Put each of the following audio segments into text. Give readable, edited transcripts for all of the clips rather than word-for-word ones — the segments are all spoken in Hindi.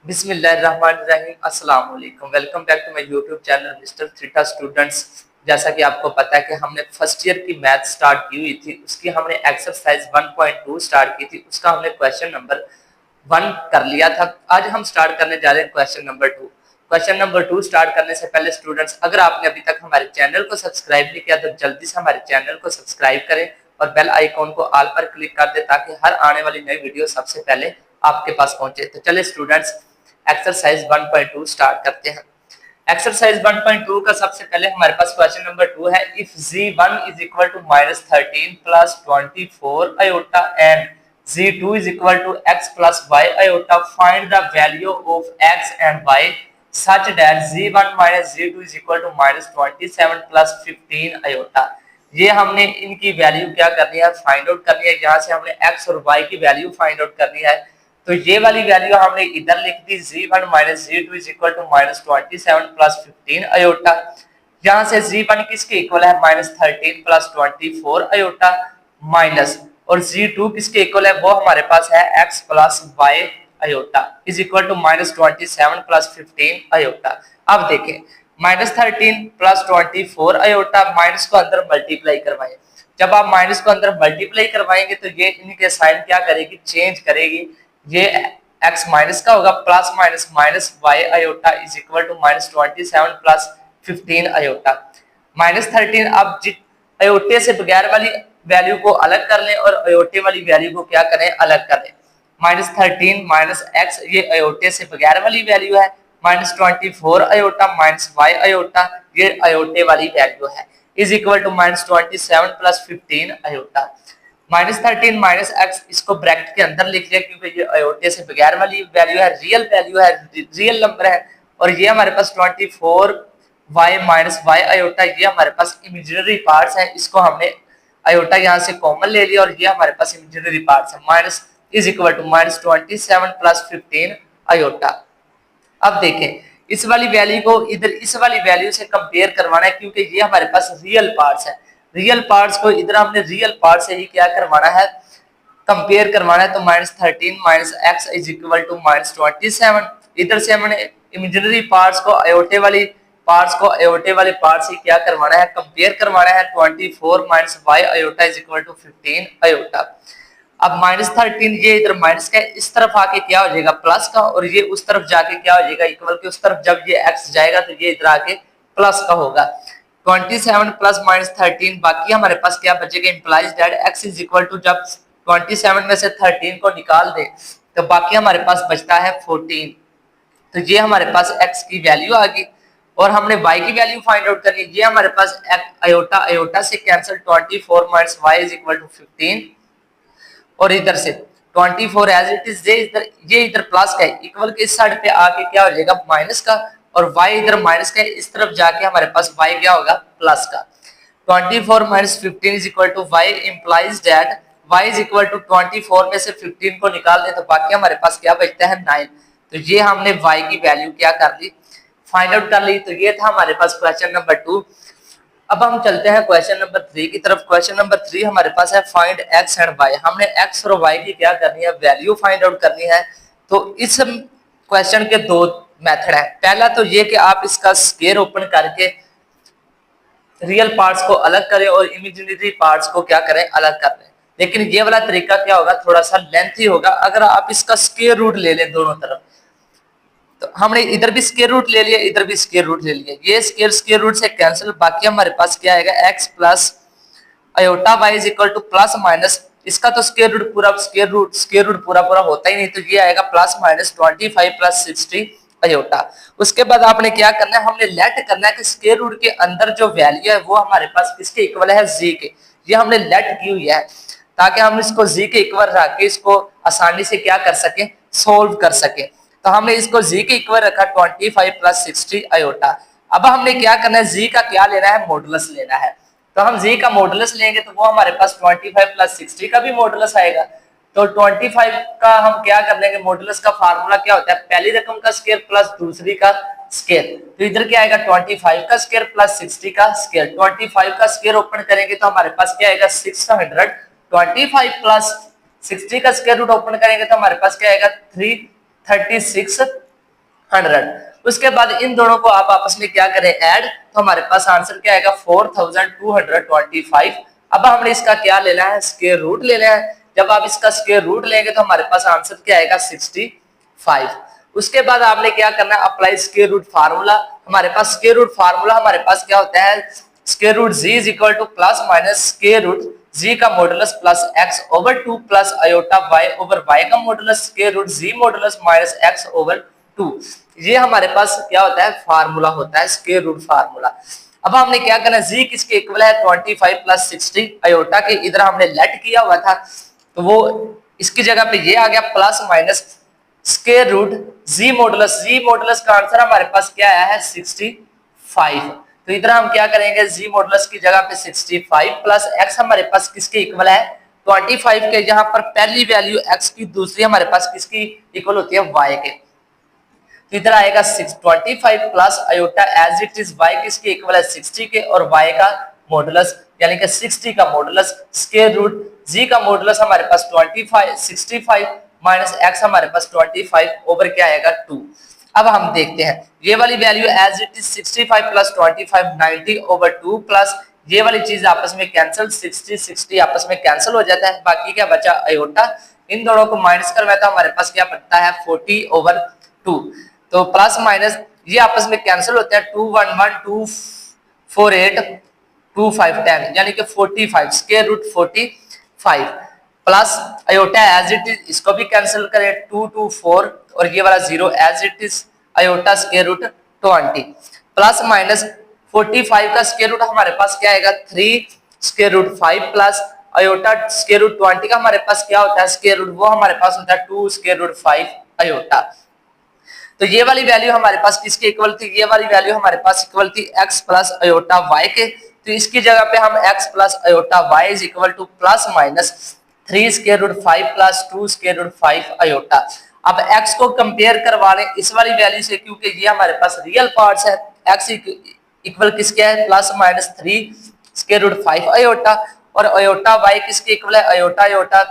बिस्मिल्लाहिर्रहमानिर्रहीम अस्सलाम वालेकुम। Welcome back to my YouTube channel Mister Theta students. जैसा कि आपको पता है कि हमने फर्स्ट ईयर की मैथ स्टार्ट की हुई थी, उसकी हमने एक्सरसाइज 1.2 स्टार्ट की थी, उसका हमने क्वेश्चन नंबर 1 कर लिया था। आज हम स्टार्ट करने जा रहे हैं question number 2। Question number 2 start करने से पहले स्टूडेंट्स, अगर आपने अभी तक हमारे चैनल को सब्सक्राइब नहीं किया तो जल्दी से हमारे चैनल को सब्सक्राइब करें और बेल आइकॉन को ऑल पर क्लिक कर दें ताकि हर आने वाली नई वीडियो सबसे पहले आपके पास पहुंचे। तो चलिए स्टूडेंट्स, एक्सरसाइज 1.2 स्टार्ट करते हैं। एक्सरसाइज 1.2 का सबसे पहले हमारे पास क्वेश्चन नंबर 2 है। If z1 is equal to -13 plus 24 iota and z2 is equal to x plus y iota, find the value of x and y such that z1 minus z2 is equal to -27 plus 15 iota. ये हमने इनकी वैल्यू क्या करनी है, फाइंड आउट करनी है। यहाँ से हमने x और y की वैल्यू फाइंड आउट करनी है। तो ये वाली वैल्यू हमने इधर लिख दी, z1 minus z2 is equal to -27 plus 15 iota. यहाँ से z1 किसके इक्वल है, -13 प्लस 24 आयोटा माइनस, और z2 किसके इक्वल है, वो हमारे पास है x plus y iota is equal to -27 plus 15 iota. अब देखें, -13 प्लस 24 आयोटा, माइनस को अंदर मल्टीप्लाई करवाएं। जब आप माइनस को अंदर मल्टीप्लाई करवाएंगे तो ये इनके साइन क्या करेगी, चेंज करेगी। ये x माइनस का होगा, plus minus minus y iota is equal to -27 plus 15 iota. -13 अब अयोटे से बगैर वाली वैल्यू को अलग कर लें और अयोटे वाली वैल्यू को क्या करें, अलग कर लें। -13 माइनस x ये अयोटे से बगैर वाली वैल्यू है, -24 आयोटा माइनस y आयोटा ये अयोटे वाली वैल्यू है, is equal to -27 plus 15 iota. -13 minus x इसको ब्रैकेट के अंदर लिख लिया क्योंकि ये अयोटे से बगैर वाली वैल्यू है, रियल वैल्यू है, रियल नंबर है। और ये हमारे पास 24 y माइनस y आयोटा ये हमारे पास इमेजिनरी पार्ट्स है, इसको हमने आयोटा यहाँ से कॉमन ले लिया और ये हमारे पास इमेजिनरी पार्ट्स है। Minus is equal to -27 plus 15 iota. अब देखें, इस वाली वैल्यू को इधर इस वाली वैल्यू से कंपेयर करवाना है क्योंकि ये हमारे पास रियल पार्ट्स है। रियल पार्ट्स को इधर हमने रियल पार्ट से ही क्या करवाना है, कंपेयर करवाना है। तो -13 minus x is equal to -27। इधर से हमने इमेजिनरी पार्ट्स को अयोटे वाले पार्ट्स से क्या करवाना है, कंपेयर करवाना है। 24 minus y iota is equal to 15 iota. अब -13 ये इधर माइनस का इस तरफ आके क्या हो जाएगा, प्लस का, और ये उस तरफ जाके क्या हो जाएगा, इक्वल के उस तरफ। जब ये x जाएगा तो ये इधर आके प्लस का होगा। 27 प्लस -13, बाकी हमारे पास क्या बचेगा, implies that x is equal to, जब 27 में से 13 को निकाल दे तो बाकी हमारे पास बचता है 14। तो ये हमारे पास x की वैल्यू आ गई और हमने y की वैल्यू फाइंड आउट करनी है। ये हमारे पास आयोटा आयोटा से cancel, 24 minus y is equal to 15, और इधर से 24 एज इट इज, ये इधर प्लस का है, इक्वल के इस साइड पे आके क्या हो जाएगा, माइनस का, और y इधर माइनस का है, इस तरफ जाके हमारे पास y क्या होगा, प्लस का। 24 minus 15 is equal to y, implies that y is equal to 24 में से 15 को निकाल दे तो बाकी हमारे पास क्या बचता है, 9। तो ये हमने y की वैल्यू क्या कर ली, फाइंड आउट कर ली। तो ये था हमारे पास क्वेश्चन नंबर 2। अब हम चलते हैं क्वेश्चन नंबर 3 की तरफ। क्वेश्चन नंबर 3 हमारे पास है, फाइंड x एंड y। हमने x और y की क्या करनी है, वैल्यू फाइंड आउट करनी है। तो इस क्वेश्चन के दो मेथड है। पहला तो ये कि आप इसका स्क्वायर ओपन करके रियल पार्ट्स को अलग करें और इमेजिनरी पार्ट्स को क्या करें, अलग कर लें। लेकिन ये वाला तरीका क्या होगा, थोड़ा सा लेंथी होगा। अगर आप इसका स्क्वायर रूट ले लें दोनों तरफ, तो हमने इधर भी स्क्वायर रूट ले लिया, इधर भी स्क्वायर रूट ले लिया, ये स्क्वायर रूट से कैंसिल, बाकी हमारे पास क्या आएगा, x plus iota y is equal to plus minus, इसका तो स्क्वायर रूट पूरा होता ही नहीं, तो ये आएगा प्लस माइनस 25 प्लस 60 आयोटा। उसके बाद आपने क्या करना है, हमने लेट करना है कि स्क्वायर रूट के अंदर जो वैल्यू है वो हमारे पास किसके इक्वल है, z के। ये हमने लेट की हुई है ताकि हम इसको z के इक्वल रख के इसको आसानी से क्या कर सके, सोल्व कर सके। तो हमने इसको z के इक्वल रखा 25 प्लस 60 आयोटा। अब हमने क्या करना है, z का क्या लेना है, मॉडुलस लेना है। तो हम z का मॉडुलस लेंगे तो वो हमारे पास 25 प्लस 60 का भी मॉडुलस आएगा। तो 25 का हम क्या कर लेंगे, मॉडुलस का फार्मूला क्या होता है, पहली रकम का स्क्वायर प्लस दूसरी का स्क्वायर। तो इधर क्या आएगा, 25 का स्क्वायर प्लस 60 का स्क्वायर। 25 का स्क्वायर ओपन करेंगे तो हमारे पास क्या आएगा, 600। 25 प्लस 60 का स्क्वायर रूट ओपन करेंगे तो हमारे पास क्या आएगा, 336 100। उसके बाद इन दोनों को आप आपस में क्या करें, ऐड, तो हमारे पास आंसर क्या आएगा 4225। अब हमने इसका क्या लेना है, स्क्वायर रूट लेना है। जब आप इसका स्क्वायर रूट लेंगे तो हमारे पास आंसर क्या आएगा 65। उसके बाद आपने क्या करना है, अप्लाई स्क्वायर रूट फार्मूला। हमारे पास स्क्वायर रूट फार्मूला हमारे पास क्या होता है, square root z is equal to plus minus square root z का modulus plus x over 2 plus iota y over y का modulus square root z modulus minus x over 2। ये हमारे पास क्या होता है, फार्मूला होता है, स्क्वायर रूट फार्मूला। अब हमने क्या करना है, जी किसके इक्वल है 25 प्लस 60 आयोटा के, इधर हमने लेट किया हुआ था तो वो इसकी जगह पे ये आ गया plus minus square root z modulus का आंसर हमारे पास क्या आया है 65। तो इधर हम क्या करेंगे, जी मॉडुलस की जगह पे 65 प्लस एक्स हमारे पास किसके इक्वल है 25 के, जहां पर पहली वैल्यू एक्स की, दूसरी हमारे पास किसकी इक्वल होती है वाई के। तो इधर आएगा 25 plus iota as it is Y किसके इक्वल है 60 के, और वाई का मॉडुलस यानी कि 60 का मॉडुलस स्क्वायर रूट जी का मॉडुलस हमारे पास 65 माइनस एक्स हमारे पास 25 ओवर क्या आएगा 2। अब हम देखते हैं ये वाली value as it is 65 plus 25 90 over 2 plus ये वाली चीज आपस में कैंसिल 60 आपस में कैंसिल हो जाता है, बाकी क्या बचा आयोटा। इन दोनों को माइनस करवाए तो हमारे पास क्या बचता है 40 ओवर 2। तो प्लस माइनस ये आपस में कैंसिल होते हैं 2 1 1 2 4 8 2 5 10 यानी कि 45 square root 45 plus iota as it is, इसको भी कैंसिल करें 2 2 4 और ये वाला 0 as it is iota square root 20 plus minus 45 का स्क्वायर रूट हमारे पास क्या आएगा 3 square root 5 plus iota square root 20 का हमारे पास क्या होता है स्क्वायर रूट, वो हमारे पास होता है 2 स्क्वायर रूट 5 आयोटा। तो ये वाली वैल्यू हमारे पास किसके इक्वल थी, ये वाली वैल्यू हमारे पास इक्वल थी x प्लस आयोटा y के। तो इसकी जगह पे हम x plus iota y is equal to plus minus 3 square root 5 plus 2 square root 5 iota. अब x को कंपेयर करवा लें इस वाली वैल्यू से, क्योंकि ये हमारे पास रियल पार्ट्स है। x इक्वल किसके है plus minus 3 square root 5 iota, और आयोटा y किसके इक्वल है आयोटा आयोटा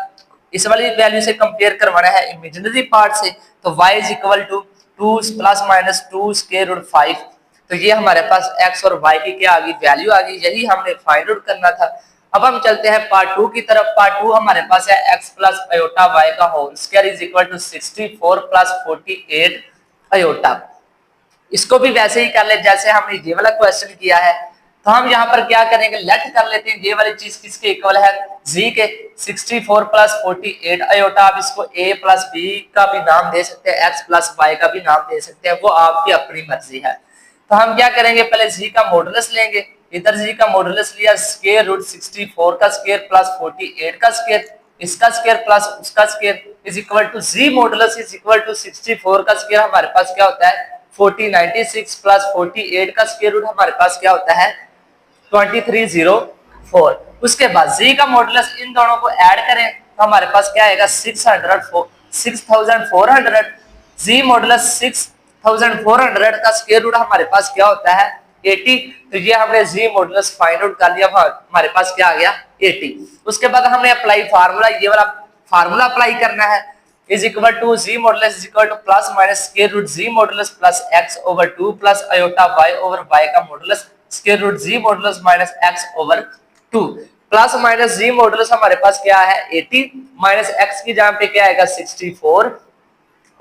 इस वाली वैल्यू से कंपेयर करवाना है इमेजिनरी पार्ट से। तो y is equal to 2 plus minus 2 square root 5। तो ये हमारे पास x और y की क्या आ गई वैल्यू आ गई, यही हमने फाइंड आउट करना था। अब हम चलते हैं पार्ट 2 की तरफ। पार्ट 2 हमारे पास है x प्लस आयोटा y का whole square is equal to 64 plus 48 iota. इसको भी वैसे ही कर ले जैसे हमने ये वाला क्वेश्चन किया है। तो हम यहाँ पर क्या करेंगे, लेट कर लेते हैं ये वाली चीज किसके इक्वल है g के 64 प्लस 48 आयोटा। आप इसको a प्लस b का भी नाम दे सकते हैं, x प्लस y का भी नाम दे सकते हैं, वो आपकी अपनी मर्जी है। तो हम क्या करेंगे, पहले g का मॉडुलस लेंगे। इधर g का मॉडुलस लिया स्क्वायर रूट 64 का स्क्वायर प्लस 48 का स्क्वायर, इसका स्क्वायर प्लस उसका square is equal to g modulus is equal to 64 का स्क्वायर हमारे पास क्या होता है 4096 प्लस 48 का स्क्वायर रूट हमारे पास क्या होता है 2304। उसके बाद जी का मॉडुलस इन दोनों को ऐड करें तो हमारे पास क्या आएगा 6400। जी मॉडुलस 6400 का स्क्वायर रूट हमारे पास क्या होता है 80। तो ये हमने जी मॉडुलस फाइंड आउट कर लिया, हमारे पास क्या आ गया 80। उसके बाद हमने अप्लाई फार्मूला, ये वाला फार्मूला अप्लाई करना है is equal to z modulus is equal to plus minus square root z modulus plus x over 2 plus iota y over y का modulus square root z modulus minus x over 2 plus minus z modulus हमारे पास क्या है 80 माइनस एक्स की जगह पे क्या आएगा 64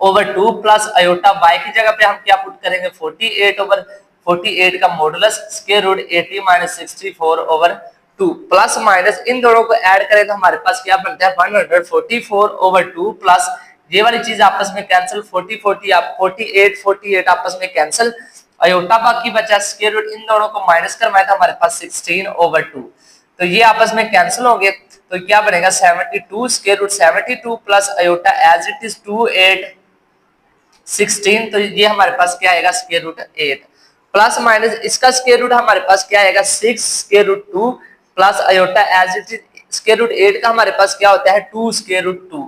ओवर 2 प्लस आयोटा वाई की जगह पे हम क्या पुट करेंगे 48 ओवर 48 का modulus square root 80 minus 64 over 2 plus minus इन दोनों को ऐड करें तो हमारे पास क्या बनता है 144 ओवर 2 प्लस ये वाली चीज आपस में कैंसिल 40 आप 48 आपस में कैंसिल, आयोटा बाकी बचा स्क्वायर रूट इन दोनों को माइनस करवाया था हमारे पास 16 ओवर 2। तो ये आपस में कैंसिल हो गए तो क्या बनेगा 72 square root 72 plus iota as it is 28 16। तो ये हमारे पास क्या आएगा स्क्वायर रूट 8 प्लस माइनस इसका स्क्वायर रूट हमारे पास क्या आएगा 6 square root 2 plus iota as it is square root 8 का हमारे पास क्या होता है 2 स्क्वायर रूट 2।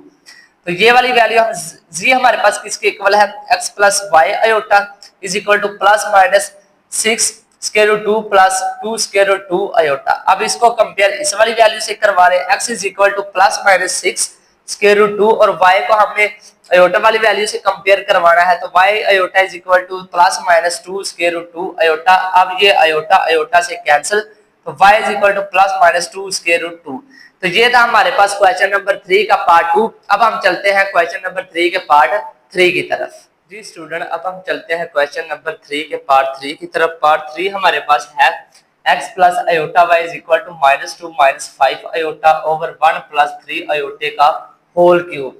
तो ये वाली वैल्यू हम जी हमारे पास किसके इक्वल है x plus Y iota is equal to plus minus 6 square root 2 plus 2 square root 2 iota. अब इसको कंपेयर इस वाली वैल्यू से करवा रहे हैं x is equal to plus minus 6 square root 2 और y को हमने अयोटा वाली वैल्यू से कंपेयर करवाना है तो y iota is equal to plus minus 2 square root 2 iota. अब ये अयोटा अयोटा से कैंसिल तो y is equal to plus minus 2 square root 2। तो ये था हमारे पास क्वेश्चन नंबर 3 का पार्ट 2। अब हम चलते हैं क्वेश्चन नंबर 3 के पार्ट 3 की तरफ। जी स्टूडेंट, अब हम चलते हैं क्वेश्चन नंबर 3 के पार्ट 3 की तरफ। पार्ट 3 हमारे पास है x plus iota y is equal to -2 -5 iota over 1 plus 3 iota का होल क्यूब।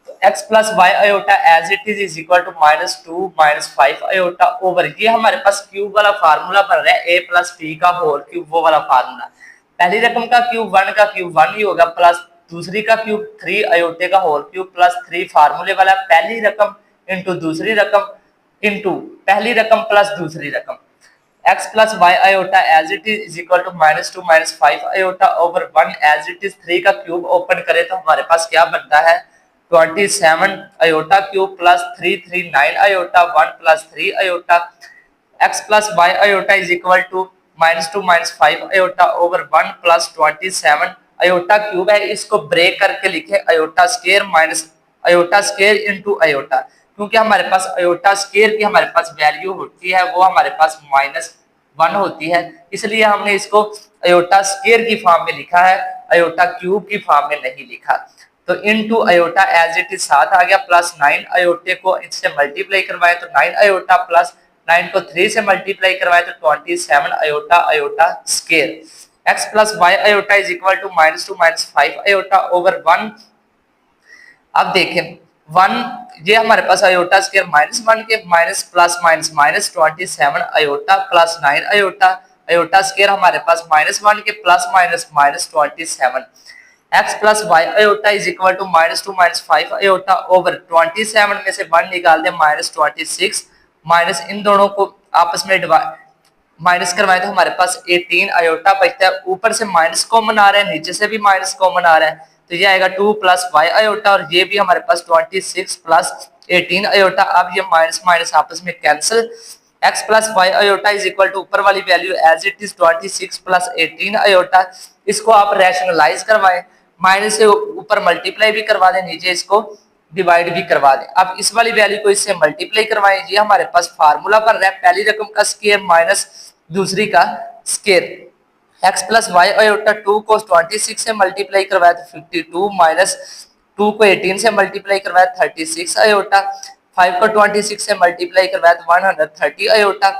तो x plus y iota as it is equal to -2 -5 iota over, ये हमारे पास क्यूब वाला फार्मूला बन रहा है a प्लस b का होल क्यूब, वो वाला फार्मूला। पहली रकम का क्यूब 1 का क्यूब 1 ही होगा, प्लस दूसरी का क्यूब 3 अयोटे का होल क्यूब प्लस 3 फार्मूले वाला पहली रकम इंटू दूसरी रकम इंटू पहली रकम प्लस दूसरी रकम। x plus Y iota as it is equal to -2 -5 iota over 1 as it is 3 का क्यूब ओपन करें तो हमारे पास क्या बनता है 27 iota cube plus 339 iota 1 plus 3 iota. x plus Y iota is equal to -2 -5 iota over 1 plus 27 iota cube है, इसको ब्रेक करके लिखे iota square minus iota square into iota, क्योंकि हमारे पास अयोटा स्क्वायर की हमारे पास वैल्यू होती है वो हमारे पास -1 होती है, इसलिए हमने इसको अयोटा स्क्वायर की फॉर्म में लिखा है, अयोटा क्यूब की फॉर्म में नहीं लिखा। तो into iota as it is 7 आ गया प्लस 9 अयोटे को इससे मल्टीप्लाई करवाए तो 9 अयोटा प्लस 9 को 3 से मल्टीप्लाई करवाए तो 27 iota iota square. x plus Y iota is equal to -2 -5 iota over 1। अब देखें 1 ये हमारे पास अयोटा स्क्वायर -1 के minus plus minus minus 27 iota plus 9 iota iota square हमारे पास -1 के plus minus minus 27। x plus Y iota is equal to -2 -5 iota over 27 में से 1 निकाल दे -26 माइनस इन दोनों को आपस में माइनस करवाए तो हमारे पास 18 अयोटा बचता है, ऊपर से माइनस कॉमन आ रहा है नीचे से भी माइनस कॉमन आ रहा है तो ये आएगा 2 प्लस वाई अयोटा और ये भी हमारे पास 26 प्लस 18 अयोटा। अब ये माइनस माइनस आपस में cancel. x plus Y iota is equal to ऊपर वाली value as it is 26 plus 18 iota, इसको आप रैशनलाइज करवाएं, माइनस से ऊपर मल्टीप्लाई भी करवा दें नीचे इसको डिवाइड भी करवा दें। अब इस वाली वैल्यू को इससे मल्टीप्लाई करवाएं, ये हमारे पास फार्मूला बन रहा है पहली रकम का स्क्वायर माइनस दूसरी का square. x plus Y iota 2 को 26 से मल्टीप्लाई करवाया तो 52 माइनस 2 को 18 से मल्टीप्लाई करवाया 36 अयोटा, 5 को 26 से मल्टीप्लाई करवाया तो 130 अयोटा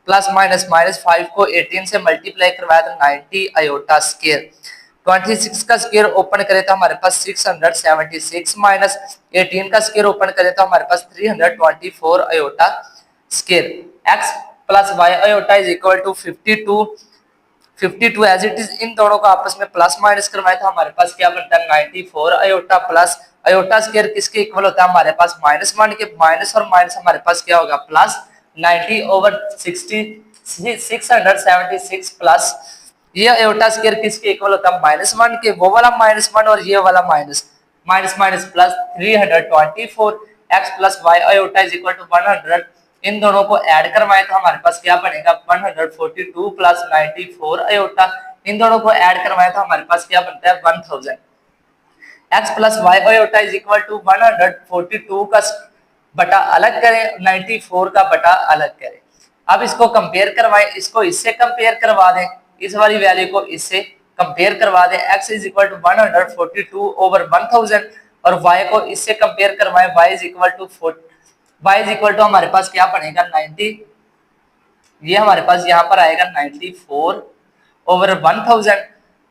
प्लस माइनस माइनस 5 को 18 से मल्टीप्लाई करवाया तो 90 अयोटा स्क्वायर। 26 का स्क्वायर ओपन करें तो हमारे पास 676 माइनस 18 का स्क्वायर ओपन करें तो हमारे पास 324 iota square. x plus Y iota is equal to 52 as it is इन दोनों को आपस में प्लस माइनस करवाए तो हमारे पास क्या बनता है 94 अयोटा प्लस अयोटा स्क्वायर किसके इक्वल होता है हमारे पास -1 के, माइनस और माइनस हमारे पास क्या होगा प्लस 90 ओवर 676 प्लस ये अयोटा स्क्वायर किसके इक्वल होता है -1 के, वो वाला -1 और ये वाला minus minus plus 324। x plus Y iota is equal to 100, इन दोनों को ऐड करवाएं तो हमारे पास क्या बनेगा 142 प्लस 94 अयोटा, इन दोनों को ऐड करवाएं तो हमारे पास क्या बनता है 1000। x plus Y iota is equal to 142 का बटा अलग करें 94 का बटा अलग करें। अब इसको कंपेयर करवाएं, इसको इससे कंपेयर करवा दें, इस वाली वैल्यू को इससे कंपेयर करवा दें। x is equal to 142 over 1000 और y को इससे कंपेयर करवाएं, y इज इक्वल टू हमारे पास क्या बनेगा 90, ये हमारे पास यहाँ पर आएगा 94 ओवर 1000,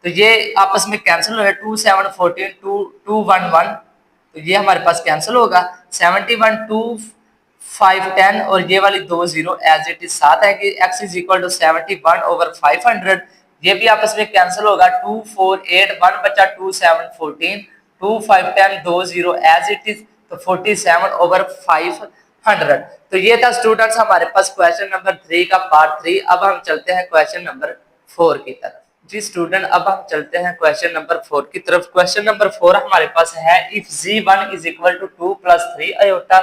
तो ये आपस में कैंसिल हो गया 2 7 14 2 2 1 1, तो ये हमारे पास कैंसिल होगा 71 2 5 10 और ये वाली 2 0 एज इट इज 7 है कि x is equal to 71 over 500, ये भी आपस में कैंसिल होगा 2 4 8 1 बचा 2 7 14 2 5 10 2 0 एज इट इज तो 47 ओवर 500। तो ये था स्टूडेंट्स हमारे पास क्वेश्चन नंबर 3 का पार्ट 3। अब हम चलते हैं क्वेश्चन नंबर 4 की तरफ। जी स्टूडेंट, अब हम चलते हैं क्वेश्चन नंबर 4 की तरफ। क्वेश्चन नंबर 4 हमारे पास है if z1 is equal to 2 plus 3 iota,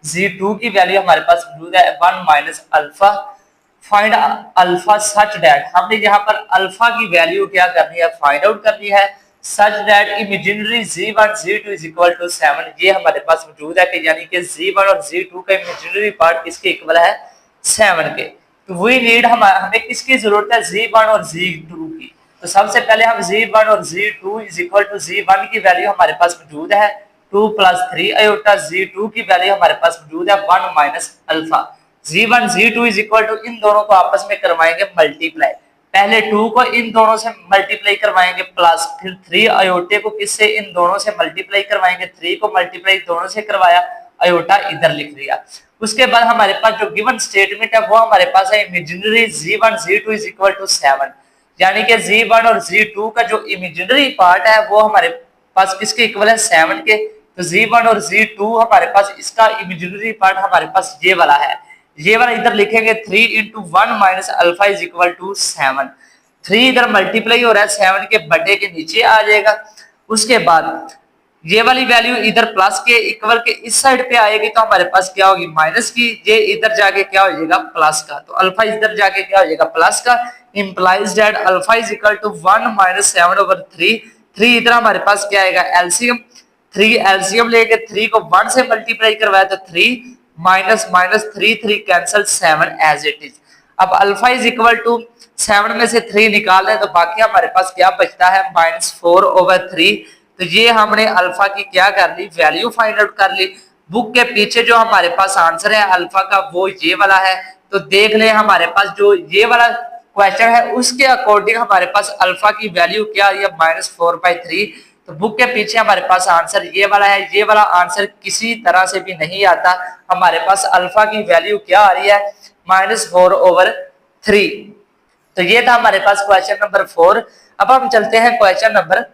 z2 की वैल्यू हमारे पास मौजूद है 1 minus alpha, find alpha such that, हमने यहाँ पर अल्फा की वैल्यू क्या करनी है फाइंड आउट करनी है। Such that imaginary z1 z2 is equal to 7। ये हमारे पास मौजूद है कि यानी कि z1 और z2 का इमेजिनरी पार्ट किसके इक्वल है 7 के। तो वी नीड हमें किसकी जरूरत है z1 और z2 की। तो सबसे पहले हम z1 और z2 is equal to z1 की वैल्यू हमारे पास मौजूद है 2 + 3 आयोटा, z2 की वैल्यू हमारे पास मौजूद है 1 minus alpha. z1 z2 is equal to इन दोनों को आपस में करवाएंगे मल्टीप्लाई। पहले 2 को इन दोनों से मल्टीप्लाई करवाएंगे प्लस, फिर 3 अयोटे को किससे इन दोनों से मल्टीप्लाई करवाएंगे, 3 को मल्टीप्लाई दोनों से करवाया, अयोटा इधर लिख दिया। उसके बाद हमारे पास जो गिवन स्टेटमेंट है वो हमारे पास है imaginary z1 z2 is equal to 7। यानी कि z1 और z2 का जो इमेजिनरी पार्ट है वो हमारे पास किसके इक्वल है 7 के। तो z1 और z2 हमारे पास इसका इमेजिनरी पार्ट हमारे पास ये वाला है, ये वाला इधर लिखेंगे 3 × 1 minus alpha is equal to 7। 3 इधर मल्टीप्लाई हो रहा है 7 के बटे के नीचे आ जाएगा। उसके बाद ये वाली वैल्यू इधर प्लस के इक्वल के इस साइड पे आएगी तो हमारे पास क्या होगी माइनस की, ये इधर जाके क्या हो जाएगा प्लस का। तो अल्फा इधर जाके क्या हो जाएगा प्लस का। Implies that alpha is equal to 1 minus 7/3। 3 इधर हमारे पास क्या आएगा एलसीएम, 3 एलसीएम लेके 3 को 1 से मल्टीप्लाई करवाया तो 3 minus minus 3 3 cancel 7 as it is. अब अल्फा इज इक्वल टू 7 में से 3 निकाल दें तो बाकी हमारे पास क्या बचता है -4/3। तो ये हमने अल्फा की क्या कर ली वैल्यू फाइंड आउट कर ली। बुक के पीछे जो हमारे पास आंसर है अल्फा का वो ये वाला है। तो देख लें हमारे पास जो ये वाला क्वेश्चन है उसके अकॉर्डिंग हमारे पास अल्फा की वैल्यू क्या आ रही है -4/3। तो बुक के पीछे हमारे पास आंसर ये वाला है। ये वाला आंसर किसी तरह से भी नहीं आता। हमारे पास अल्फा की वैल्यू क्या आ रही है -4/3। तो ये था हमारे पास क्वेश्चन नंबर 4। अब हम चलते हैं क्वेश्चन नंबर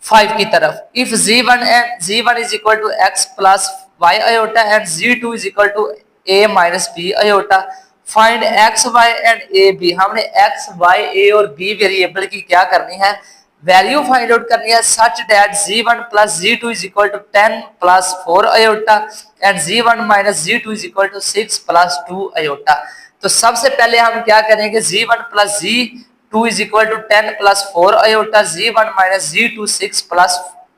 5 की तरफ। If z1 is equal to x plus y iota and z2 is equal to a minus b iota, find x y and a b। हमने x y a और b वेरिएबल की क्या करनी है वैल्यू फाइंड आउट करनी है such that z1 plus z2 is equal to 10 plus 4 iota and z1 minus z2 is equal to 6 plus 2 iota. तो सबसे पहले हम क्या करेंगे z1 plus z2 is equal to 10 plus 4 iota, z1 minus z2 6 plus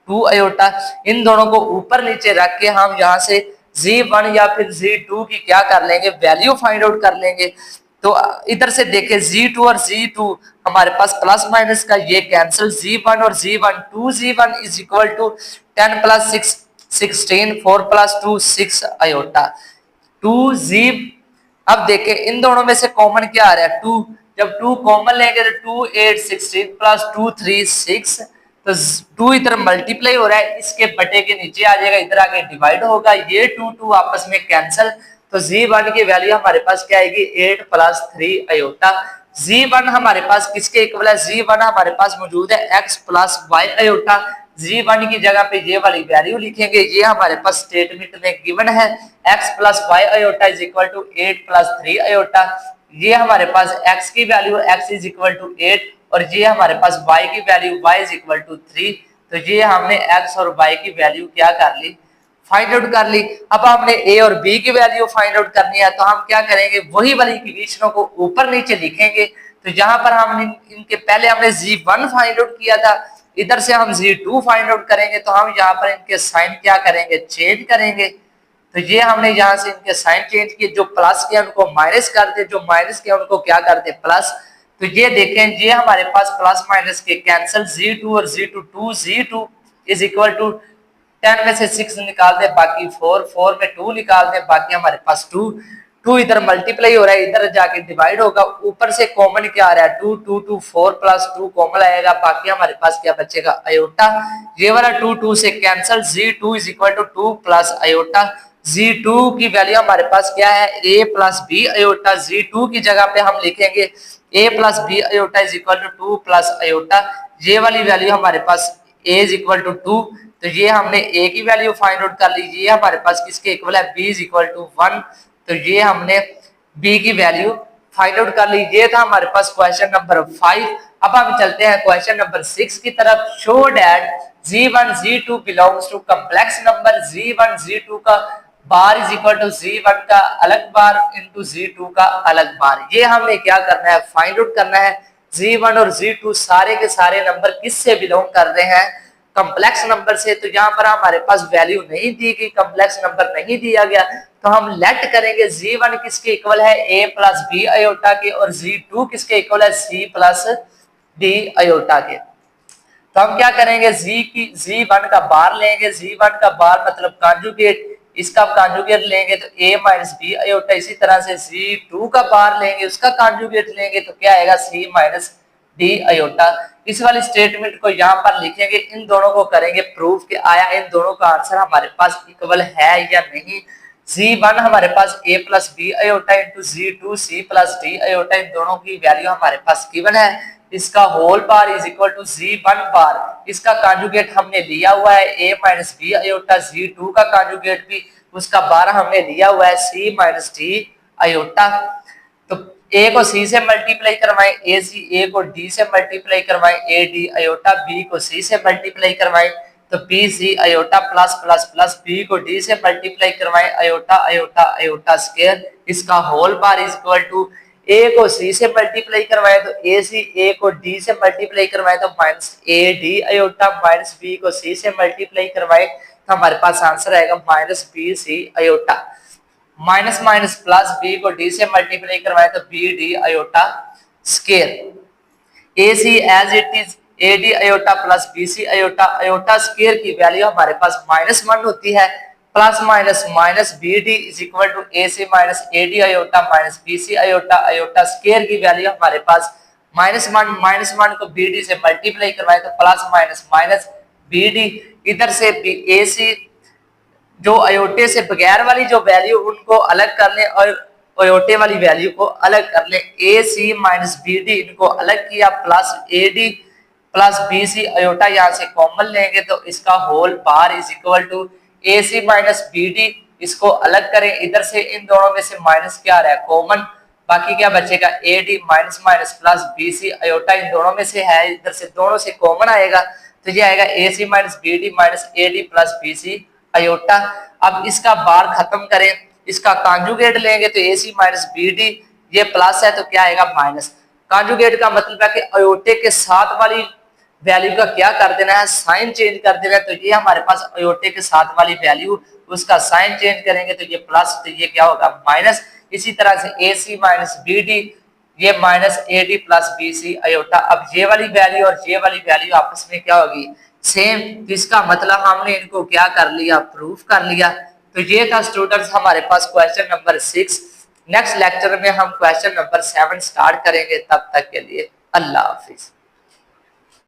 2 iota. इन दोनों को ऊपर नीचे रख के हम यहाँ से z1 या फिर z2 की क्या कर लेंगे वैल्यू फाइंड आउट कर लेंगे। तो इधर से देखें z2 और z2 हमारे पास प्लस माइनस का ये कैंसिल, z1 और z1 2z1 is equal to 10 plus 6 16 4 plus 2 6 iota 2z। अब देखें इन दोनों में से कॉमन क्या आ रहा है 2। जब 2 कॉमन लेंगे तो 2 8 16 प्लस 2 3 6। तो 2 इधर मल्टीप्लाई हो रहा है इसके बटे के नीचे आ जाएगा, इधर आगे डिवाइड होगा, ये 2 2 आपस में कैंसिल। तो z1 की वैल्यू हमारे पास क्या आएगी 8 प्लस 3 आयोटा। z1 हमारे पास किसके इक्वल है z1 हमारे पास मौजूद है x plus y iota. z1 की जगह पे ये वाली वैल्यू लिखेंगे, ये हमारे पास स्टेटमेंट में गिवन है x plus y iota is equal to 8 plus 3 iota. ये हमारे पास x की value x is equal to 8 और ये हमारे पास y की value y is equal to 3। तो ये हमने x और y की वैल्यू क्या कर ली फाइंड आउट कर ली। अब हमने a और b की वैल्यू फाइंड आउट करनी है तो हम क्या करेंगे वही वाली इक्वेशनों को ऊपर नीचे लिखेंगे। तो यहाँ पर हम इनके पहले हमने z1 फाइंड आउट किया था, इधर से हम z2 फाइंड आउट करेंगे तो हम यहाँ पर इनके साइन क्या करेंगे चेंज करेंगे। तो ये हमने यहाँ से इनके साइन चेंज किए, जो प्लस के उनको माइनस करते, जो माइनस के उनको क्या करते प्लस। तो ये देखें ये हमारे पास प्लस माइनस के कैंसिल, z2 और z2 2z2 is equal to 10 में से 6 निकाल दे बाकी 4 4 में 2 निकाल दे बाकी हमारे पास 2 2 इधर मल्टीप्लाई हो रहा है इधर जाके डिवाइड होगा, ऊपर से कॉमन क्या आ रहा है 2 2 2 4 प्लस 2 कॉमन आएगा, बाकी हमारे पास क्या बचेगा आयोटा। ये वाला 2 2 से cancel, z2 is equal to 2 plus iota. z2 की वैल्यू हमारे पास क्या है a plus b iota. z2 की जगह पे हम लिखेंगे a plus b iota is equal to 2 plus iota. ये वाली वैल्यू हमारे पास a इज इक्वल टू 2। तो ये हमने a की वैल्यू फाइंड आउट कर ली, ये हमारे पास किसके इक्वल है b इज इक्वल टू 1। तो ये हमने b की वैल्यू फाइंड आउट कर ली। ये था हमारे पास क्वेश्चन नंबर 5। अब हम चलते हैं क्वेश्चन नंबर 6 की तरफ। Show that z1 z2 belongs to complex number, z1 z2 का बार इज इक्वल टू z1 का अलग बार इंटू z2 का अलग बार। ये हमने क्या करना है फाइंड आउट करना है। G1 और G2 सारे के सारे नंबर किससे बिलोंग कर रहे हैं, कम्प्लेक्स नंबर से। तो यहाँ पर हमारे पास वैल्यू नहीं दी गई, कम्प्लेक्स नंबर नहीं दिया गया, तो हम लेट करेंगे G1 किसके इक्वल है, A प्लस बी आयोटा के, और G2 किसके इक्वल है, C प्लस डी आयोटा के। तो हम क्या करेंगे, G1 का बार लेंगे, G1 का बार मतलब कॉन्जुगेट, इसका कॉन्जुगेट लेंगे तो A माइनस बी आयोटा। इसी तरह से G2 का बार लेंगे, उसका कॉन्जुगेट लेंगे तो क्या आएगा, C माइनस डी आयोटा। इस वाली स्टेटमेंट को यहाँ पर लिखेंगे, इन दोनों को करेंगे प्रूफ कि आया इन दोनों का आंसर हमारे पास इक्वल है या नहीं। G1 हमारे पास A plus B iota into G2 C plus D iota, इन दोनों की वैल्यू हमारे पास गिवन है। इसका whole bar is equal to G1 bar, इसका कॉन्जुगेट हमने लिया हुआ है A minus B iota, G2 का कॉन्जुगेट भी उसका बार हमने लिया हुआ है C माइनस डी आयोटा। तो A को C से मल्टीप्लाई करवाएं, A को D से मल्टीप्लाई करवाएं, A D आयोटा, B को C से मल्टीप्लाई करवाएं तो B C iota plus plus plus, B को D से मल्टीप्लाई करवाएं, आयोटा आयोटा आयोटा स्क्वायर, इसका whole bar is equal to A को C से मल्टीप्लाई करवाए तो A को D से मल्टीप्लाई करवाए तो minus AD iota, minus B को C से मल्टीप्लाई करवाए तो हमारे पास आंसर आएगा minus BC iota, minus minus plus, B को D से मल्टीप्लाई करवाए तो BD iota square. AC as it is AD iota plus BC iota, iota square की वैल्यू हमारे पास -1 होती है, plus minus minus BD is equal to AC minus AD iota minus BC iota, iota square की वैल्यू हमारे पास -1 को BD से मल्टीप्लाई करवाए तो प्लस माइनस माइनस BD, इधर से AC जो अयोटे से बगैर वाली जो वैल्यू उनको अलग कर लें और अयोटे वाली वैल्यू को अलग कर लें, AC माइनस BD इनको अलग किया, plus AD plus BC iota यहाँ से कॉमन लेंगे तो इसका whole bar is equal to AC minus BD, इसको अलग करें, इधर से इन दोनों में से माइनस क्या आ रहा है, कॉमन, बाकी क्या बचेगा AD minus minus plus BC iota, इन दोनों में से है, इधर से दोनों से कॉमन आएगा तो ये आएगा AC minus BD minus AD plus BC iota. अब इसका बार खत्म करें, इसका कॉन्जुगेट लेंगे तो AC माइनस BD, ये प्लस है तो क्या आएगा माइनस, कॉन्जुगेट का मतलब है कि अयोटे के साथ वाली वैल्यू का क्या कर देना है, साइन चेंज कर देना है। तो ये हमारे पास अयोटे के साथ वाली वैल्यू, उसका साइन चेंज करेंगे तो ये प्लस, तो ये क्या होगा माइनस। इसी तरह से AC माइनस BD, ये minus AD plus BC iota. अब ये वाली वैल्यू और ये वाली वैल्यू आपस में क्या होगी, सेम, तो इसका मतलब हमने इनको क्या कर लिया, प्रूफ कर लिया। तो ये था स्टूडेंट्स हमारे पास क्वेश्चन नंबर 6। नेक्स्ट लेक्चर में हम क्वेश्चन नंबर 7 स्टार्ट करेंगे, तब तक के लिए अल्लाह हाफिज।